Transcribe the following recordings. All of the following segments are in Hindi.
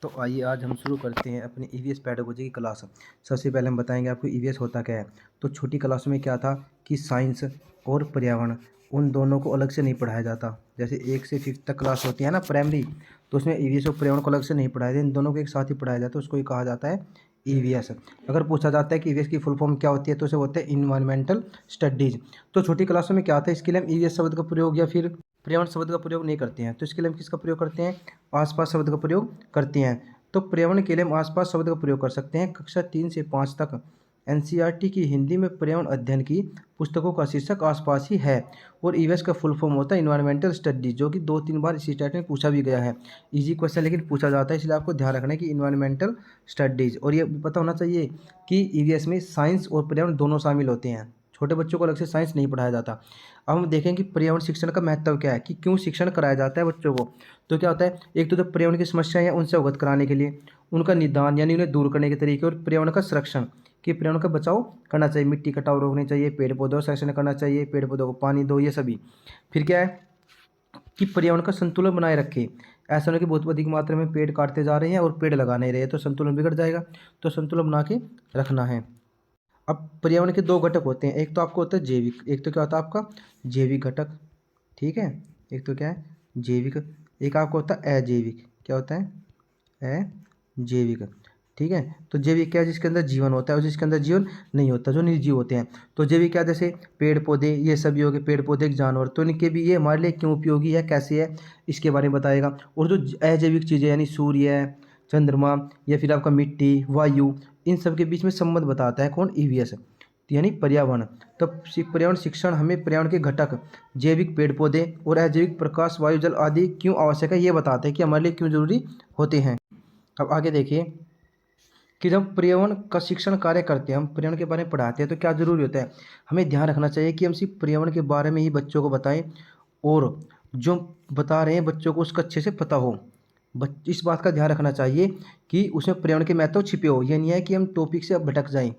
तो आइए आज हम शुरू करते हैं अपनी ईवीएस पेडागोजी की क्लास। सबसे पहले हम बताएंगे आपको ईवीएस होता क्या है। तो छोटी क्लास में क्या था कि साइंस और पर्यावरण उन दोनों को अलग से नहीं पढ़ाया जाता। जैसे 1 से 5th तक क्लास होती है ना प्राइमरी, तो उसमें ईवीएस और पर्यावरण को अलग से नहीं पढ़ाया जाता, इन दोनों को एक साथ ही पढ़ाया जाता है। उसको ही कहा जाता है ईवीएस। अगर पूछा जाता है कि ईवीएस की फुल फॉर्म क्या होती है तो उसे बोलते हैं इन्वायरमेंटल स्टडीज। तो छोटी क्लासों में क्या आता है, इसके लिए हम ईवीएस शब्द का प्रयोग या फिर पर्यावरण शब्द का प्रयोग नहीं करते हैं। तो इसके लिए हम किसका प्रयोग करते हैं, आसपास शब्द का प्रयोग करते हैं। तो पर्यावरण के लिए हम आसपास शब्द का प्रयोग कर सकते हैं। कक्षा 3 से 5 तक एनसीईआरटी की हिंदी में पर्यावरण अध्ययन की पुस्तकों का शीर्षक आसपास ही है। और ईवीएस का फुल फॉर्म होता है इन्वायरमेंटल स्टडीज, जो कि 2-3 बार इसी टाइप में पूछा भी गया है। इजी क्वेश्चन लेकिन पूछा जाता है, इसलिए आपको ध्यान रखना है कि इन्वायरमेंटल स्टडीज। और ये पता होना चाहिए कि ईवीएस में साइंस और पर्यावरण दोनों शामिल होते हैं। छोटे बच्चों को अलग से साइंस नहीं पढ़ाया जाता। अब हम देखें कि पर्यावरण शिक्षण का महत्व क्या है, कि क्यों शिक्षण कराया जाता है बच्चों को। तो क्या होता है, एक तो जो पर्यावरण की समस्याएं हैं उनसे अवगत कराने के लिए, उनका निदान यानी उन्हें दूर करने के तरीके, और पर्यावरण का संरक्षण कि पर्यावरण का बचाव करना चाहिए, मिट्टी कटाव रोकनी चाहिए, पेड़ पौधों का संरक्षण करना चाहिए, पेड़ पौधों को पानी दो, ये सभी। फिर क्या है कि पर्यावरण का संतुलन बनाए रखे। ऐसा नहीं कि बहुत अधिक मात्रा में पेड़ काटते जा रहे हैं और पेड़ लगा नहीं रहे, तो संतुलन बिगड़ जाएगा। तो संतुलन बना के रखना है। अब पर्यावरण के 2 घटक होते हैं, एक तो आपको होता है जैविक, एक तो क्या होता है आपका जैविक घटक, ठीक है। एक तो क्या है जैविक, एक आपको होता है अजैविक। क्या होता है अजैविक, ठीक है। तो जैविक क्या है, जिसके अंदर जीवन होता है, और जिसके अंदर जीवन नहीं होता, जो निर्जीव होते हैं। तो जैविक क्या, जैसे पेड़ पौधे, ये सभी हो गए पेड़ पौधे जानवर, तो इनके भी ये हमारे लिए क्यों उपयोगी है, कैसे है, इसके बारे में बताएगा। और जो अजैविक चीज़ें यानी सूर्य, चंद्रमा, या फिर आपका मिट्टी, वायु, इन सब के बीच में संबंध बताता है कौन, ईवीएस यानी पर्यावरण। तो पर्यावरण शिक्षण हमें पर्यावरण के घटक जैविक पेड़ पौधे और अजैविक प्रकाश, वायु, जल आदि क्यों आवश्यक है, ये बताते हैं कि हमारे लिए क्यों जरूरी होते हैं। अब आगे देखिए कि जब पर्यावरण का शिक्षण कार्य करते हैं, हम पर्यावरण के बारे में पढ़ाते हैं, तो क्या जरूरी होता है, हमें ध्यान रखना चाहिए कि हम सिर्फ पर्यावरण के बारे में ही बच्चों को बताएं, और जो बता रहे हैं बच्चों को उसका अच्छे से पता हो। इस बात का ध्यान रखना चाहिए कि उसमें पर्यावरण के महत्व छिपे हो। ये नहीं है कि हम टॉपिक से भटक जाएं।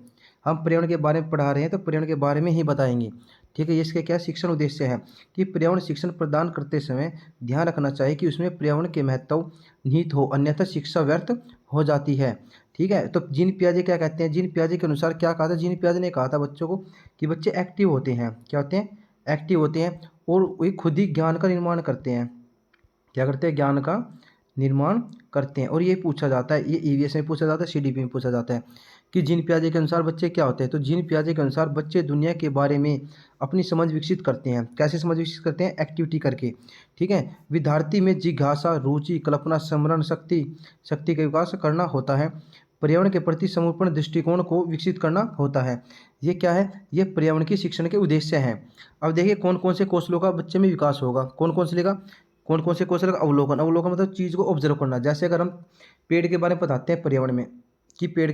हम पर्यावरण के बारे में पढ़ा रहे हैं तो पर्यावरण के बारे में ही बताएंगे, ठीक है। इसके क्या शिक्षण उद्देश्य है कि पर्यावरण शिक्षण प्रदान करते समय ध्यान रखना चाहिए कि उसमें पर्यावरण के महत्व निहित हो, अन्यथा शिक्षा व्यर्थ हो जाती है, ठीक है। तो जीन पियाजे क्या कहते हैं, जीन पियाजे के अनुसार क्या कहा था, जीन पियाजे ने कहा था बच्चों को कि बच्चे एक्टिव होते हैं। क्या होते हैं, एक्टिव होते हैं, और वे खुद ही ज्ञान का निर्माण करते हैं। क्या करते हैं, ज्ञान का निर्माण करते हैं। और ये पूछा जाता है, ये ईवीएस में पूछा जाता है, सीडीपी में पूछा जाता है कि जीन पियाजे के अनुसार बच्चे क्या होते हैं। तो जीन पियाजे के अनुसार बच्चे दुनिया के बारे में अपनी समझ विकसित करते हैं। कैसे समझ विकसित करते हैं, एक्टिविटी करके, ठीक है। विद्यार्थी में जिज्ञासा, रुचि, कल्पना, स्मरण शक्ति शक्ति का विकास करना होता है। पर्यावरण के प्रति समर्पण दृष्टिकोण को विकसित करना होता है। ये क्या है, ये पर्यावरण की शिक्षण के उद्देश्य हैं। अब देखिए कौन कौन से कौशलों का बच्चे में विकास होगा, कौन कौन से लेगा, कौन कौन से कौशल का अवलोकन, अवलोकन मतलब चीज़ को ऑब्जर्व करना। जैसे अगर हम पेड़ के बारे में बताते हैं पर्यावरण में कि पेड़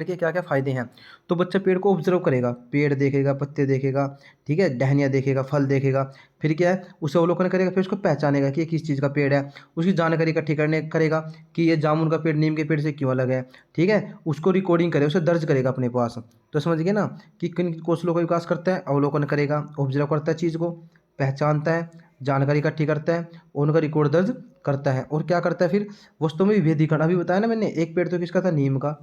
के क्या क्या फ़ायदे हैं, तो बच्चा पेड़ को ऑब्जर्व करेगा, पेड़ देखेगा, पत्ते देखेगा, ठीक है, टहनियाँ देखेगा, फल देखेगा। फिर क्या है, उसे अवलोकन करेगा, फिर उसको पहचानेगा कि ये किस चीज़ का पेड़ है, उसकी जानकारी इकट्ठी करने करेगा कि ये जामुन का पेड़ नीम के पेड़ से क्यों अलग है, ठीक है। उसको रिकॉर्डिंग करेगा, उसे दर्ज करेगा अपने पास। तो समझ गए ना कि किन कौशलों का विकास करता है, अवलोकन करेगा, ऑब्जर्व करता है, चीज़ को पहचानता है, जानकारी इकट्ठी करता है, और उनका रिकॉर्ड दर्ज करता है। और क्या करता है फिर, वस्तुओं में विभेदीकरण, अभी बताया ना मैंने, एक पेड़ तो किसका था, नीम का,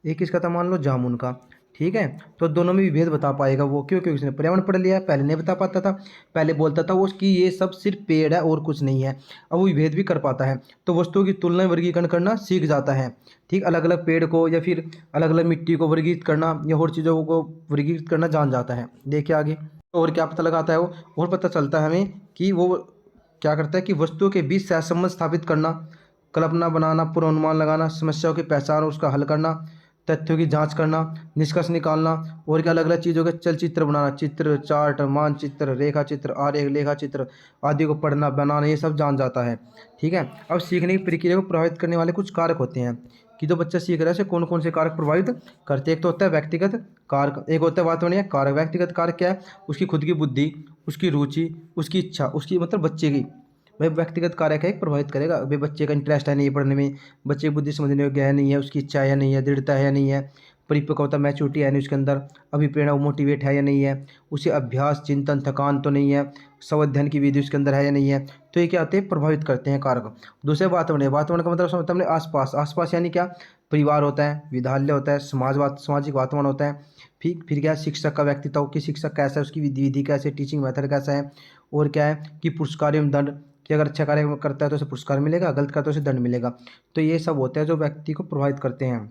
एक किसका था, मान लो जामुन का, ठीक है। तो दोनों में विभेद बता पाएगा वो, क्यों, क्योंकि उसने पर्यावरण पढ़ लिया है। पहले नहीं बता पाता था, पहले बोलता था वो कि ये सब सिर्फ पेड़ है और कुछ नहीं है। अब वो विभेद भी कर पाता है, तो वस्तुओं की तुलना वर्गीकरण करना सीख जाता है, ठीक। अलग अलग पेड़ को या फिर अलग अलग मिट्टी को वर्गीकृत करना या और चीज़ों को वर्गीकृत करना जान जाता है। देखिए आगे और क्या पता लगाता है वो, और पता चलता है हमें कि वो क्या करता है कि वस्तुओं के बीच सहसंबंध स्थापित करना, कल्पना बनाना, पूर्वानुमान लगाना, समस्याओं की पहचान और उसका हल करना, तथ्यों की जांच करना, निष्कर्ष निकालना, और क्या अलग अलग चीज़ों के चलचित्र बनाना, चित्र, चार्ट, मानचित्र, रेखा चित्र, आरेख लेखा चित्र आदि को पढ़ना, बनाना, ये सब जान जाता है, ठीक है। अब सीखने की प्रक्रिया को प्रभावित करने वाले कुछ कारक होते हैं कि जो बच्चा सीख रहा है उसे कौन कौन से कारक प्रभावित करते हैं। एक तो होता है व्यक्तिगत कारक, एक होता है वातावरणीय कारक। व्यक्तिगत कारक क्या है, उसकी खुद की बुद्धि, उसकी रुचि, उसकी इच्छा, उसकी मतलब बच्चे की, भाई व्यक्तिगत कारक है, एक प्रभावित करेगा। भाई बच्चे का इंटरेस्ट है नहीं है पढ़ने में, बच्चे की बुद्धि समझने योग्य है नहीं है, उसकी इच्छा है या नहीं है, दृढ़ता है या नहीं है, परिपक्वता मैच्योरिटी है नहीं उसके अंदर, अभी प्रेरणा मोटिवेट है या नहीं है, उसे अभ्यास चिंतन थकान तो नहीं है, स्वाध्ययन की विधि उसके अंदर है या नहीं है। तो ये क्या होते हैं, प्रभावित करते हैं कारक। दूसरे वातावरण है, वातावरण का मतलब समझते हमने आसपास, आसपास यानी क्या, परिवार होता है, विद्यालय होता है, सामाजिक वातावरण होता है। फिर क्या, शिक्षक का व्यक्तित्व कि शिक्षक कैसा है, उसकी विधि कैसे, टीचिंग मेथड कैसा है। और क्या है कि पुरस्कार एवं दंड, कि अगर अच्छा कार्य करता है तो उसे पुरस्कार मिलेगा, गलत करता है तो उसे दंड मिलेगा। तो ये सब होते हैं जो व्यक्ति को प्रभावित करते हैं,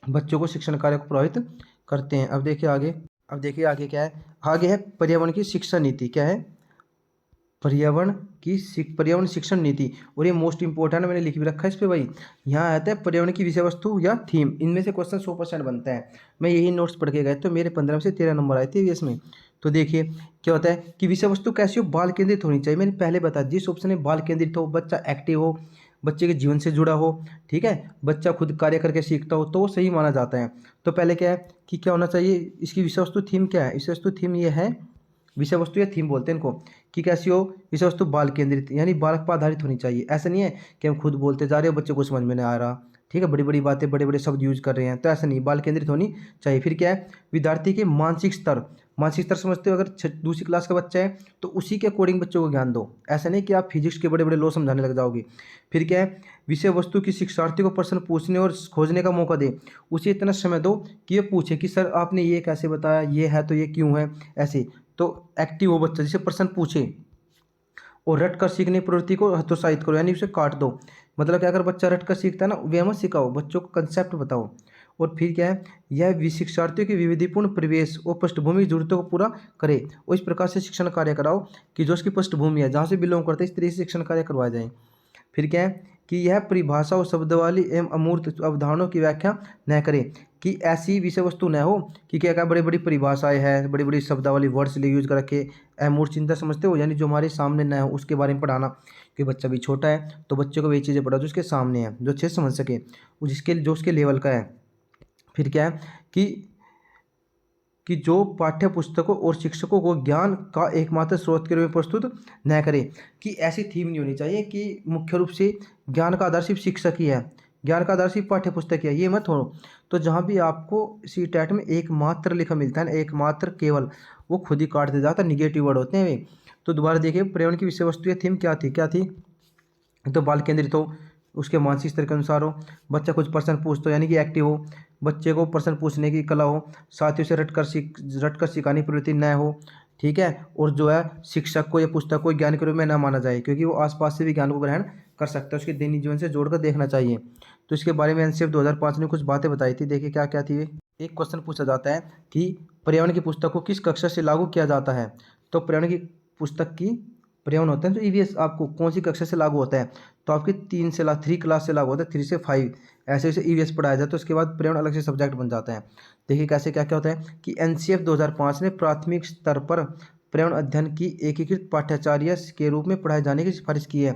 बच्चों को शिक्षण कार्य को प्रभावित करते हैं। अब देखिए आगे क्या है, आगे है पर्यावरण की शिक्षा नीति। क्या है, पर्यावरण शिक्षण नीति। और ये मोस्ट इंपॉर्टेंट मैंने लिख भी रखा है इस पे भाई। यहाँ आता है पर्यावरण की विषय वस्तु या थीम, इनमें से क्वेश्चन 100% बनता है। मैं यही नोट्स पढ़ के गए तो मेरे 15 में से 13 नंबर आए थे इसमें। तो देखिए क्या होता है कि विषय वस्तु कैसी हो, बाल केंद्रित होनी चाहिए। मैंने पहले बताया, जिस ऑप्शन में बाल केंद्रित हो, बच्चा एक्टिव हो, बच्चे के जीवन से जुड़ा हो, ठीक है, बच्चा खुद कार्य करके सीखता हो, तो वो सही माना जाता है। तो पहले क्या है कि क्या होना चाहिए, इसकी विषय वस्तु थीम क्या है, विषय वस्तु थीम ये है, विषय वस्तु या थीम बोलते हैं इनको, कि कैसी हो, विषय वस्तु बाल केंद्रित यानी बालक पर आधारित होनी चाहिए। ऐसा नहीं है कि हम खुद बोलते जा रहे हो, बच्चे को समझ में नहीं आ रहा, ठीक है, बड़ी बड़ी बातें बड़े बड़े शब्द यूज कर रहे हैं, तो ऐसा नहीं, बाल केंद्रित होनी चाहिए। फिर क्या है, विद्यार्थी के मानसिक स्तर समझते हो, अगर दूसरी क्लास का बच्चा है तो उसी के अकॉर्डिंग बच्चों को ज्ञान दो, ऐसा नहीं कि आप फिजिक्स के बड़े बड़े लॉ समझाने लग जाओगे। फिर क्या है, विषय वस्तु की शिक्षार्थी को प्रश्न पूछने और खोजने का मौका दे, उसे इतना समय दो कि ये पूछे कि सर आपने ये कैसे बताया, ये है तो ये क्यों है, ऐसे। तो एक्टिव हो बच्चा, जिसे प्रश्न पूछे, और रट कर सीखने की प्रवृत्ति को हतोत्साहित करो, यानी उसे काट दो। मतलब क्या, अगर बच्चा रट कर सीखता है ना, वे मत सिखाओ, बच्चों को कंसेप्ट बताओ। और फिर क्या है, यह शिक्षार्थियों की विविधिपूर्ण परिवेश और पृष्ठभूमि की जरूरतों को पूरा करे, और इस प्रकार से शिक्षण कार्य कराओ कि जो उसकी पृष्ठभूमि है, जहाँ से बिलोंग करते हैं, इस तरीके से शिक्षण कार्य करवाए जाए। फिर क्या है कि यह परिभाषा और शब्दावली एवं अमूर्त अवधारणाओं की व्याख्या न करे, कि ऐसी विषय वस्तु न हो कि क्या क्या बड़ी बड़ी परिभाषाएं हैं, बड़ी बड़ी शब्दावली वर्ड्स ले यूज कर रखे, अमूर्त चिंता समझते हो, यानी जो हमारे सामने न हो उसके बारे में पढ़ाना। कि बच्चा भी छोटा है तो बच्चे को वही चीज़ें पढ़ाओ जो उसके सामने है, जो अच्छे से समझ सके, जो उसके लेवल का है। फिर क्या है कि जो पाठ्य पुस्तकों और शिक्षकों को ज्ञान का एकमात्र स्रोत के रूप में प्रस्तुत न करे, कि ऐसी थीम नहीं होनी चाहिए कि मुख्य रूप से ज्ञान का आधार सिर्फ शिक्षक ही है, ज्ञान का आधार सिर्फ पाठ्य पुस्तक ही है, ये मत हो। तो जहाँ भी आपको सी टेट में एकमात्र लिखा मिलता है ना, एकमात्र केवल, वो खुद ही काट दे जाता है, निगेटिव वर्ड होते हैं वे। तो दोबारा देखिए, पर्यावरण की विषय वस्तु या थीम क्या थी, तो बाल केंद्रित हो, उसके मानसिक स्तर के अनुसार हो, बच्चा कुछ प्रश्न पूछता हो यानी कि एक्टिव हो, बच्चे को प्रश्न पूछने की कला हो, साथ ही उसे रट कर सिखाने की प्रवृत्ति न हो, ठीक है। और जो है शिक्षक को या पुस्तक को ज्ञान के रूप में न माना जाए, क्योंकि वो आसपास से भी ज्ञान को ग्रहण कर सकता है, उसके दैनिक जीवन से जोड़कर देखना चाहिए। तो इसके बारे में एनसीएफ 2005 ने कुछ बातें बताई थी, देखिए क्या क्या थी ये। एक क्वेश्चन पूछा जाता है कि पर्यावरण की पुस्तक को किस कक्षा से लागू किया जाता है। तो पर्यावरण की पुस्तक की, पर्यावरण होता है तो ईवीएस आपको कौन सी कक्षा से लागू होता है, तो आपकी 3 क्लास से लागू होता है, 3 से 5 ऐसे ऐसे ईवीएस पढ़ाया जाता है। तो उसके बाद पर्यावरण अलग से सब्जेक्ट बन जाता है। देखिए कैसे क्या क्या होता है कि एनसीएफ 2005 ने प्राथमिक स्तर पर पर्यावरण अध्ययन की एकीकृत पाठ्याचार्य के रूप में पढ़ाए जाने की सिफारिश की है।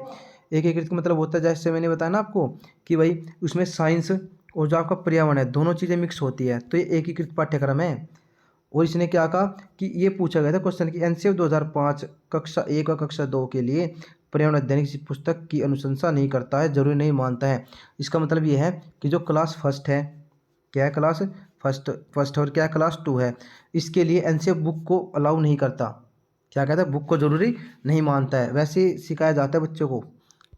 एकीकृत का मतलब होता है, जैसे मैंने बताया ना आपको, कि भाई उसमें साइंस और जो आपका पर्यावरण है, दोनों चीज़ें मिक्स होती है, तो ये एकीकृत पाठ्यक्रम है। और इसने क्या कहा कि ये पूछा गया था क्वेश्चन कि एनसीएफ 2005 कक्षा 1 और कक्षा 2 के लिए पर्यावरण अध्ययन की पुस्तक की अनुशंसा नहीं करता है, जरूरी नहीं मानता है। इसका मतलब ये है कि जो क्लास फर्स्ट है, क्या है, क्लास फर्स्ट और क्या क्लास 2 है, इसके लिए एनसीएफ बुक को अलाउ नहीं करता। क्या कहता है, बुक को जरूरी नहीं मानता है, वैसे सिखाया जाता है बच्चों को,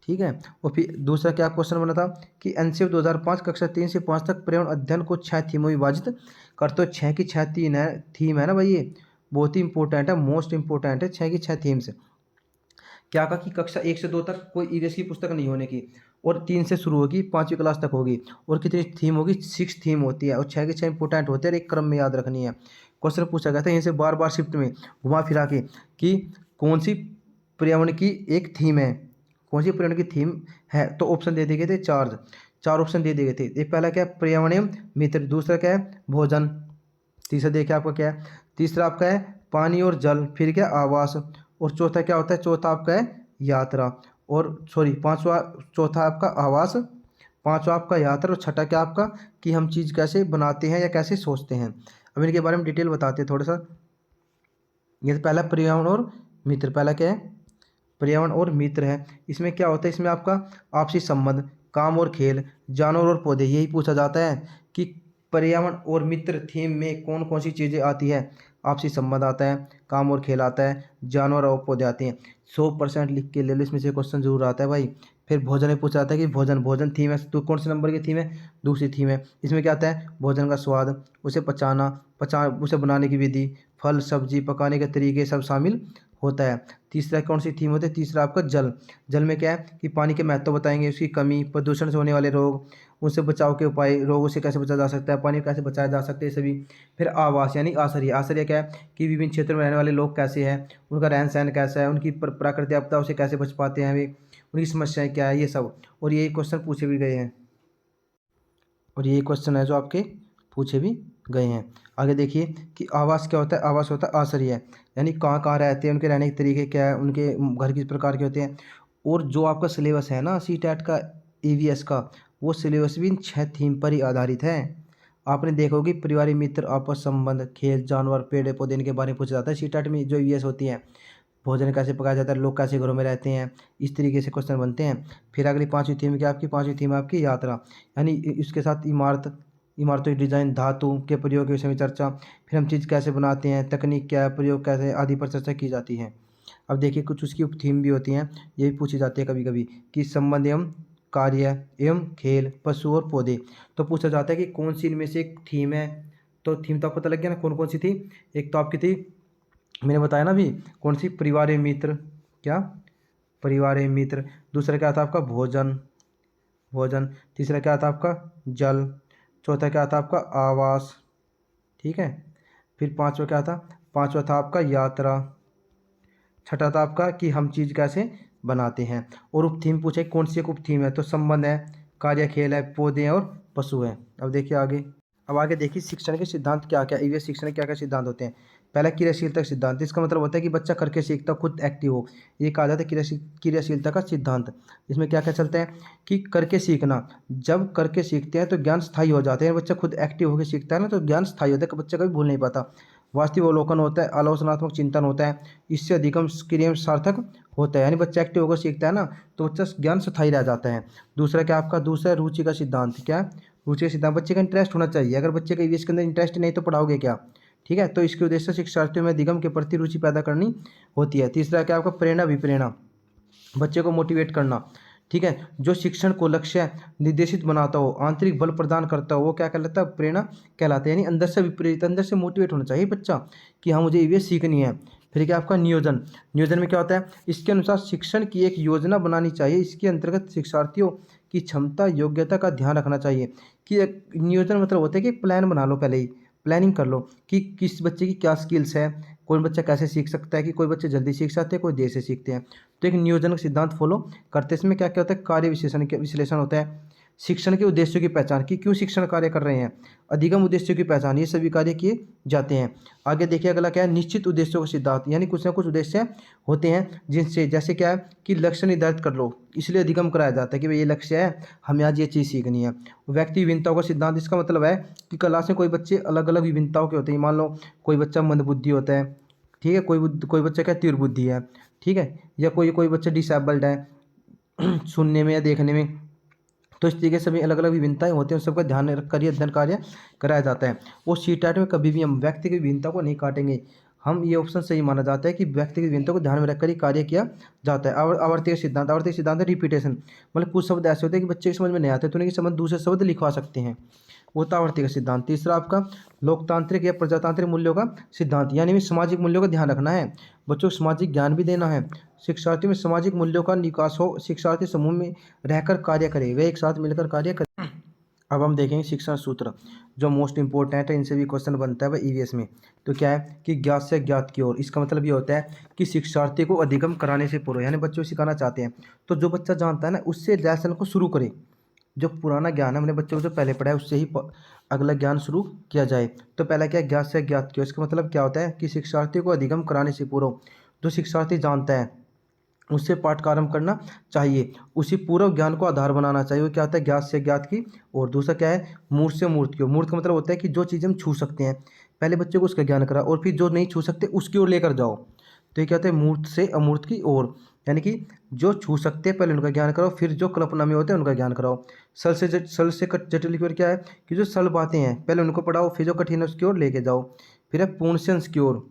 ठीक है। और फिर दूसरा क्या क्वेश्चन बना था कि एनसीएफ 2005 कक्षा 3 से 5 तक पर्यावरण अध्ययन को 6 थीमों में विभाजित कर, तो 6 की 6 थीम है ना भाई, ये बहुत ही इंपॉर्टेंट है, मोस्ट इंपॉर्टेंट है, 6 की 6 थीम्स। क्या कहा कि कक्षा 1 से 2 तक कोई ईवीएस की पुस्तक नहीं होने की, और 3 से शुरू होगी, 5वीं क्लास तक होगी। और कितनी थीम होगी, 6 थीम होती है, और 6 की 6 इंपॉर्टेंट होते हैं, और एक क्रम में याद रखनी है। क्वेश्चन पूछा गया था यहीं से बार बार शिफ्ट में घुमा फिरा के कि कौन सी पर्यावरण की एक थीम है, कौन सी पर्यावरण की थीम है। तो ऑप्शन दे दिए गए थे, चार ऑप्शन दे दिए गए थे। एक पहला क्या है, पर्यावरण मित्र, दूसरा क्या है, भोजन, तीसरा देखिए आपका क्या है, तीसरा आपका है पानी और जल, फिर क्या आवास, और चौथा क्या होता है, चौथा आपका है यात्रा, और सॉरी पांचवा, चौथा आपका आवास, पांचवा आपका यात्रा, और छठा क्या आपका कि हम चीज़ कैसे बनाते हैं या कैसे सोचते हैं। अब इनके बारे में डिटेल बताते हैं थोड़ा सा। ये तो पहला पर्यावरण और मित्र, पहला क्या है, पर्यावरण और मित्र है। इसमें क्या होता है, इसमें आपका आपसी संबंध, काम और खेल, जानवर और पौधे, यही पूछा जाता है कि पर्यावरण और मित्र थीम में कौन कौन सी चीज़ें आती है? आपसी संबंध आता है, काम और खेल आता है, जानवर और पौधे आते हैं। 100% लिख के ले लो, इसमें से क्वेश्चन जरूर आता है भाई। फिर भोजन में पूछा जाता है कि भोजन भोजन थीम है, तो कौन से नंबर की थीम है? दूसरी थीम है। इसमें क्या आता है? भोजन का स्वाद, उसे उसे बनाने की विधि, फल सब्जी पकाने के तरीके सब शामिल होता है। तीसरा कौन सी थीम होती है? तीसरा आपका जल। जल में क्या है कि पानी के महत्व बताएंगे, उसकी कमी, प्रदूषण से होने वाले रोग, उनसे बचाव के उपाय, रोगों से कैसे बचा जा सकता है, पानी कैसे बचाया जा सकता है, सभी। फिर आवास यानी आश्रय। आश्रय क्या है कि विभिन्न क्षेत्रों में रहने वाले लोग कैसे हैं, उनका रहन सहन कैसा है, उनकी प्राकृतिक आपदाओं से कैसे बच पाते हैं वे, उनकी समस्याएं क्या है, ये सब। और ये क्वेश्चन पूछे भी गए हैं, और ये क्वेश्चन है जो आपके पूछे भी गए हैं। आगे देखिए कि आवास क्या होता है? आवास होता है आश्रय, यानी कहाँ कहाँ रहते हैं, उनके रहने के तरीके क्या है, उनके घर किस प्रकार के होते हैं। और जो आपका सिलेबस है ना सी टेट का, ईवीएस का, वो सिलेबस भी इन 6 थीम पर ही आधारित है। आपने देखा होगी परिवारिक मित्र, आपस संबंध, खेल, जानवर, पेड़ पौधे, इनके बारे में पूछा जाता है सी टेट में जो ईवीएस होती है। भोजन कैसे पकाया जाता है, लोग कैसे घरों में रहते हैं, इस तरीके से क्वेश्चन बनते हैं। फिर अगली 5वीं थीम क्या आपकी? 5वीं थीम आपकी यात्रा, यानी इसके साथ इमारतों की डिजाइन, धातु के प्रयोग के विषय में चर्चा। फिर हम चीज़ कैसे बनाते हैं, तकनीक क्या है, प्रयोग कैसे, आदि पर चर्चा की जाती है। अब देखिए कुछ उसकी उप थीम भी होती हैं, ये भी पूछी जाती है कभी कभी कि संबंध एवं कार्य एवं खेल, पशु और पौधे। तो पूछा जाता है कि कौन सी इनमें से एक थीम है। तो थीम तो आपको पता लग गया ना कौन कौन सी थी। एक तो आपकी थी, मैंने बताया ना अभी, कौन सी? परिवार एवं मित्र। क्या? परिवार एवं मित्र। दूसरा क्या था आपका? भोजन। भोजन। तीसरा क्या था आपका? जल। चौथा क्या था आपका? आवास। ठीक है। फिर पांचवा क्या था? पांचवा था आपका यात्रा। छठा था आपका कि हम चीज़ कैसे बनाते हैं। और उप थीम पूछे कौन सी एक उप थीम है, तो संबंध है, कार्य खेल है, पौधे हैं और पशु हैं। अब देखिए आगे। अब आगे देखिए शिक्षण के सिद्धांत क्या क्या, ईवीएस शिक्षण के क्या क्या सिद्धांत होते हैं। पहला क्रियाशीलता का सिद्धांत, इसका मतलब होता है कि बच्चा करके सीखता, खुद एक्टिव हो। ये कहा जाता है क्रियाशीलता का सिद्धांत। इसमें क्या क्या चलता है कि करके सीखना, जब करके सीखते हैं तो ज्ञान स्थायी हो जाते हैं। बच्चा खुद एक्टिव होकर सीखता है ना, तो ज्ञान स्थायी होता है, बच्चा कभी भूल नहीं पाता। वास्तविक अवलोकन होता है, आलोचनात्मक चिंतन होता है, इससे अधिगम क्रिया सार्थक होता है। यानी बच्चा एक्टिव होकर सीखता है ना, तो बच्चा ज्ञान स्थायी रह जाता है। दूसरा क्या आपका? दूसरा रुचि का सिद्धांत। क्या? रुचि का सिद्धांत, बच्चे का इंटरेस्ट होना चाहिए। अगर बच्चे का ईवीएस के अंदर इंटरेस्ट नहीं तो पढ़ाओगे क्या? ठीक है, तो इसके उद्देश्य से शिक्षार्थियों में अधिगम के प्रति रुचि पैदा करनी होती है। तीसरा क्या आपका? प्रेरणा विप्रेरणा, बच्चे को मोटिवेट करना। ठीक है, जो शिक्षण को लक्ष्य निर्देशित बनाता हो, आंतरिक बल प्रदान करता हो, वो क्या कहलाता है? प्रेरणा कहलाता है। यानी अंदर से विपरीत, अंदर से मोटिवेट होना चाहिए बच्चा कि हाँ मुझे ईवीएस सीखनी है। फिर क्या आपका? नियोजन। नियोजन में क्या होता है? इसके अनुसार शिक्षण की एक योजना बनानी चाहिए। इसके अंतर्गत शिक्षार्थियों की क्षमता योग्यता का ध्यान रखना चाहिए। कि एक नियोजन मतलब होता है कि प्लान बना लो, पहले ही प्लानिंग कर लो कि किस बच्चे की क्या स्किल्स है, कोई बच्चा कैसे सीख सकता है, कि कोई बच्चे जल्दी सीख सकते हैं, कोई देर से सीखते हैं। तो एक नियोजन का सिद्धांत फॉलो करते हैं। इसमें क्या क्या होता है? कार्य विश्लेषण होता है, शिक्षण के उद्देश्यों की पहचान, कि क्यों शिक्षण कार्य कर रहे हैं, अधिगम उद्देश्यों की पहचान, ये सभी कार्य किए जाते हैं। आगे देखिए अगला क्या है? निश्चित उद्देश्यों का सिद्धांत, यानी कुछ ना कुछ उद्देश्य होते हैं जिनसे, जैसे क्या है कि लक्ष्य निर्धारित कर लो, इसलिए अधिगम कराया जाता है कि भाई ये लक्ष्य है, हमें आज ये चीज़ सीखनी है। व्यक्ति विभिन्नताओं का सिद्धांत, इसका मतलब है कि क्लास में कोई बच्चे अलग अलग विभिन्नताओं के होते हैं। मान लो कोई बच्चा मंदबुद्धि होता है, ठीक है, कोई बच्चा क्या तीव्र बुद्धि है, ठीक है, या कोई कोई बच्चा डिसेबल्ड है सुनने में या देखने में। तो इस तरीके से सभी अलग अलग विभिन्नताएं होती हैं, उन सबका ध्यान रखकर ये अध्ययन कार्य कराया जाता है। और सीटेट में कभी भी हम व्यक्ति की विभिन्नता को नहीं काटेंगे। हम ये ऑप्शन सही माना जाता है कि व्यक्ति की विभिन्नता को ध्यान में रखकर ही कार्य किया जाता है। आवर्ती सिद्धांत, आवर्ती सिद्धांत है रिपीटेशन, मतलब कुछ शब्द ऐसे होते हैं कि बच्चे की समझ में नहीं आते, तो उनकी समझ दूसरे शब्द लिखवा सकते हैं। आवर्ती का सिद्धांत। तीसरा आपका लोकतांत्रिक या प्रजातांत्रिक मूल्यों का सिद्धांत, यानी में सामाजिक मूल्यों का ध्यान रखना है, बच्चों को सामाजिक ज्ञान भी देना है। शिक्षार्थी में सामाजिक मूल्यों का निकास हो, शिक्षार्थी समूह में रहकर कार्य करे, वे एक साथ मिलकर कार्य करें। अब हम देखेंगे शिक्षण सूत्र जो मोस्ट इंपॉर्टेंट है, इनसे भी क्वेश्चन बनता है भाई ईवीएस में। तो क्या है कि ज्ञात से ज्ञात की ओर, इसका मतलब ये होता है कि शिक्षार्थी को अधिगम कराने से पूर्व, यानी बच्चों को सिखाना चाहते हैं तो जो बच्चा जानता है ना उससे लेसन को शुरू करें। जो पुराना ज्ञान है हमने बच्चों को जो पहले पढ़ा है उससे ही अगला ज्ञान शुरू किया जाए। तो पहला क्या? ज्ञात से ज्ञात की ओर, इसका मतलब क्या होता है कि शिक्षार्थी को अधिगम कराने से पूर्व जो शिक्षार्थी जानता है उससे पाठ आरंभ करना चाहिए, उसी पूर्व ज्ञान को आधार बनाना चाहिए। वो क्या होता है? ज्ञात से ज्ञात की। और दूसरा क्या है? मूर्त से मूर्त की ओर। मूर्त का मतलब होता है कि जो चीज़ हम छू सकते हैं पहले बच्चे को उसका ज्ञान करा, और फिर जो नहीं छू सकते उसकी ओर लेकर जाओ। तो ये क्या होता है? मूर्त से अमूर्त की ओर, यानी कि जो छू सकते हैं पहले उनका ज्ञान कराओ, फिर जो कल्पना में होते हैं उनका ज्ञान कराओ। सरल से जटिल की ओर क्या है कि जो सरल बातें हैं पहले उनको पढ़ाओ, फिर जो कठिन है उसकी ओर लेके जाओ। फिर है पूर्ण से अंश की ओर,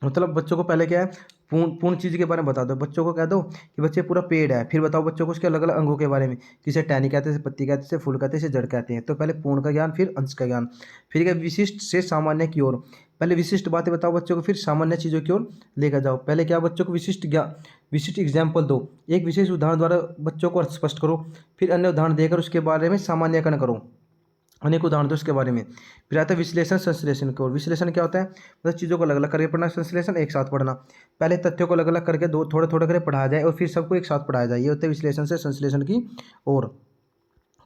मतलब बच्चों को पहले क्या है पूर्ण चीज़ के बारे में बता दो। बच्चों को कह दो कि बच्चे पूरा पेड़ है, फिर बताओ बच्चों को उसके अलग अलग अंगों के बारे में, किसे टहनी कहते हैं, इसे पत्ती कहते हैं, इसे फूल कहते हैं, इसे जड़ कहते हैं। तो पहले पूर्ण का ज्ञान, फिर अंश का ज्ञान। फिर क्या विशिष्ट से सामान्य की ओर, पहले विशिष्ट बातें बताओ बच्चों को, फिर सामान्य चीज़ों की ओर लेकर जाओ। पहले क्या बच्चों को विशिष्ट एग्जाम्पल दो, एक विशेष उदाहरण द्वारा बच्चों को अर्थ स्पष्ट करो। फिर अन्य उदाहरण देकर उसके बारे में सामान्यकरण करो, अनेक उदाहरण दो उसके बारे में। फिर आता है विश्लेषण संश्लेषण की ओर। विश्लेषण क्या होता है, मतलब चीज़ों को अलग अलग करके पढ़ना, संश्लेषण एक साथ पढ़ना। पहले तथ्यों को अलग अलग करके दो थोड़े थोड़े करके पढ़ाया जाए और फिर सबको एक साथ पढ़ाया जाए, ये होता है विश्लेषण से संश्लेषण की ओर।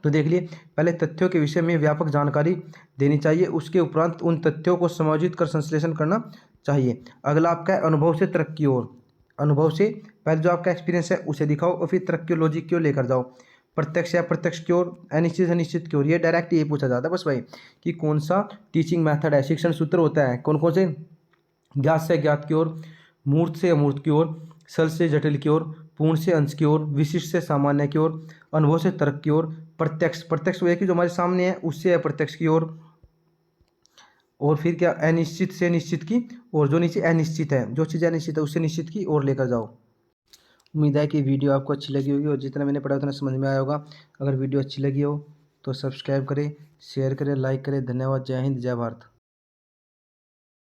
तो देख लिए, पहले तथ्यों के विषय में व्यापक जानकारी देनी चाहिए, उसके उपरांत उन तथ्यों को समायोजित कर संश्लेषण करना चाहिए। अगला आपका है अनुभव से तर्क की ओर। अनुभव से पहले जो आपका एक्सपीरियंस है उसे दिखाओ और फिर तर्क की लॉजिक की ओर लेकर जाओ। प्रत्यक्ष या प्रत्यक्ष की ओर, अनिश्चित अनिश्चित की ओर। ये डायरेक्ट ये पूछा जाता है बस भाई कि कौन सा टीचिंग मेथड है, शिक्षण सूत्र होता है कौन कौन से। ज्ञात से अज्ञात की ओर, मूर्त से अमूर्त की ओर, सरल से जटिल की ओर, पूर्ण से अंश की ओर, विशिष्ट से सामान्य की ओर, अनुभव से तर्क की ओर, प्रत्यक्ष प्रत्यक्ष वो है कि जो हमारे सामने है उससे अप्रत्यक्ष की ओर, और फिर क्या अनिश्चित से निश्चित की, और जो नीचे अनिश्चित है, जो चीज़ अनिश्चित है उससे निश्चित की ओर लेकर जाओ। उम्मीद है कि वीडियो आपको अच्छी लगी होगी और जितना मैंने पढ़ा उतना समझ में आया होगा। अगर वीडियो अच्छी लगी हो तो सब्सक्राइब करें, शेयर करें, लाइक करें। धन्यवाद। जय हिंद, जय भारत।